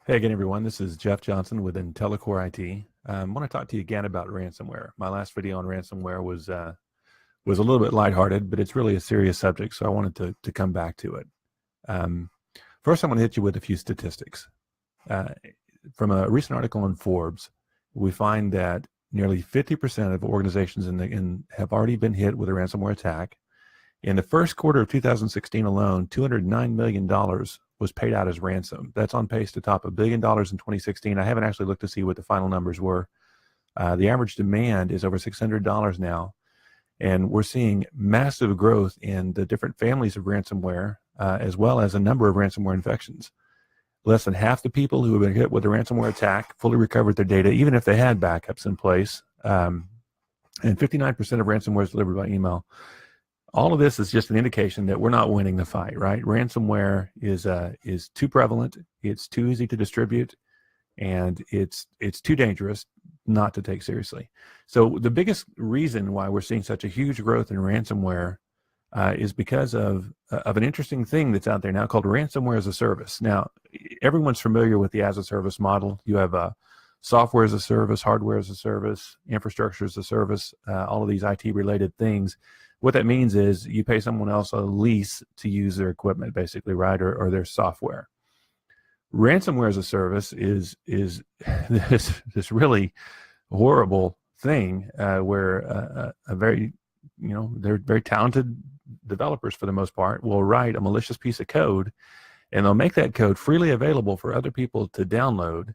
Hey again, everyone. This is Jeff Johnson with IntellaCoreIT. I want to talk to you again about ransomware. My last video on ransomware was a little bit lighthearted, but it's really a serious subject, so I wanted to come back to it. First, I'm going to hit you with a few statistics. From a recent article in Forbes, we find that nearly 50% of organizations have already been hit with a ransomware attack. In the first quarter of 2016 alone, $209 million was paid out as ransom. That's on pace to top $1 billion in 2016. I haven't actually looked to see what the final numbers were. The average demand is over $600 now, and we're seeing massive growth in the different families of ransomware, as well as a number of ransomware infections. Less than half the people who have been hit with a ransomware attack fully recovered their data, even if they had backups in place. And 59% of ransomware is delivered by email. All of this is just an indication that we're not winning the fight, right? Ransomware is too prevalent, it's too easy to distribute, and it's too dangerous not to take seriously. So the biggest reason why we're seeing such a huge growth in ransomware is because of an interesting thing that's out there now called Ransomware-as-a-service. Now, everyone's familiar with the as-a-service model. You have software as a service, hardware as a service, infrastructure as a service, all of these IT-related things. What that means is you pay someone else a lease to use their equipment, basically, right, or their software. Ransomware as a service is this really horrible thing where they're very talented developers for the most part will write a malicious piece of code, and they'll make that code freely available for other people to download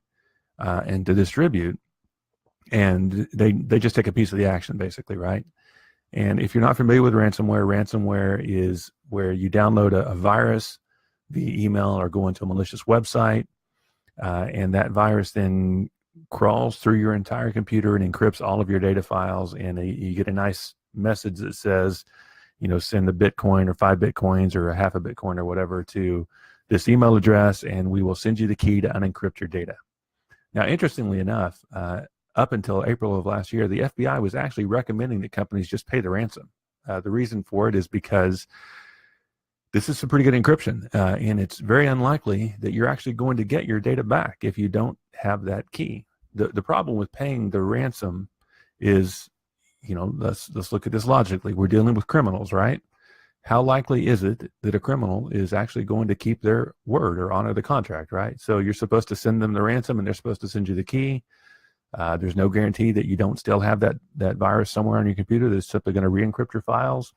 and to distribute, and they just take a piece of the action, basically, right? And if you're not familiar with ransomware is where you download a virus via email or go into a malicious website, and that virus then crawls through your entire computer and encrypts all of your data files, and you get a nice message that says, send a Bitcoin or 5 Bitcoins or a half a Bitcoin or whatever to this email address, and we will send you the key to unencrypt your data. Now, interestingly enough, up until April of last year, the FBI was actually recommending that companies just pay the ransom. The reason for it is because this is some pretty good encryption, and it's very unlikely that you're actually going to get your data back if you don't have that key. The problem with paying the ransom is, let's look at this logically. We're dealing with criminals, right? How likely is it that a criminal is actually going to keep their word or honor the contract, right? So you're supposed to send them the ransom, and they're supposed to send you the key. There's no guarantee that you don't still have that virus somewhere on your computer that's simply going to re-encrypt your files.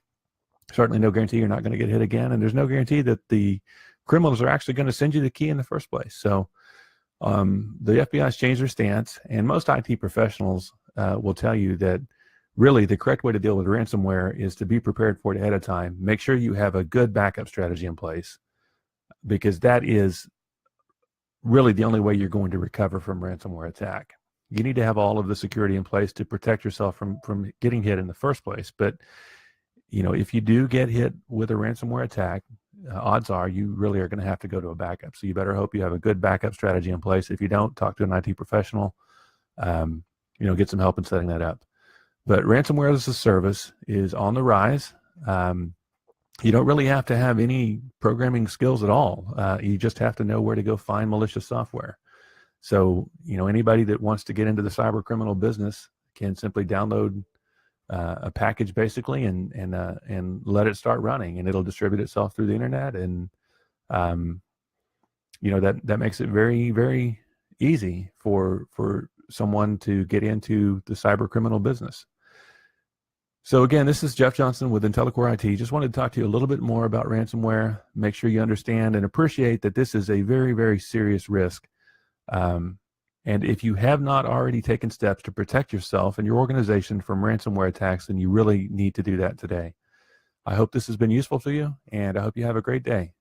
Certainly no guarantee you're not going to get hit again, and there's no guarantee that the criminals are actually going to send you the key in the first place. So the FBI has changed their stance, and most IT professionals will tell you that really the correct way to deal with ransomware is to be prepared for it ahead of time. Make sure you have a good backup strategy in place, because that is really the only way you're going to recover from ransomware attack. You need to have all of the security in place to protect yourself from getting hit in the first place. But, if you do get hit with a ransomware attack, odds are you really are going to have to go to a backup. So you better hope you have a good backup strategy in place. If you don't, talk to an IT professional, get some help in setting that up. But ransomware as a service is on the rise. You don't really have to have any programming skills at all. You just have to know where to go find malicious software. So, anybody that wants to get into the cyber criminal business can simply download a package, basically, and let it start running, and it'll distribute itself through the internet. And that makes it very, very easy for someone to get into the cyber criminal business. So again, this is Jeff Johnson with IntellaCoreIT. Just wanted to talk to you a little bit more about ransomware. Make sure you understand and appreciate that this is a very, very serious risk. And if you have not already taken steps to protect yourself and your organization from ransomware attacks, then you really need to do that today. I hope this has been useful for you, and I hope you have a great day.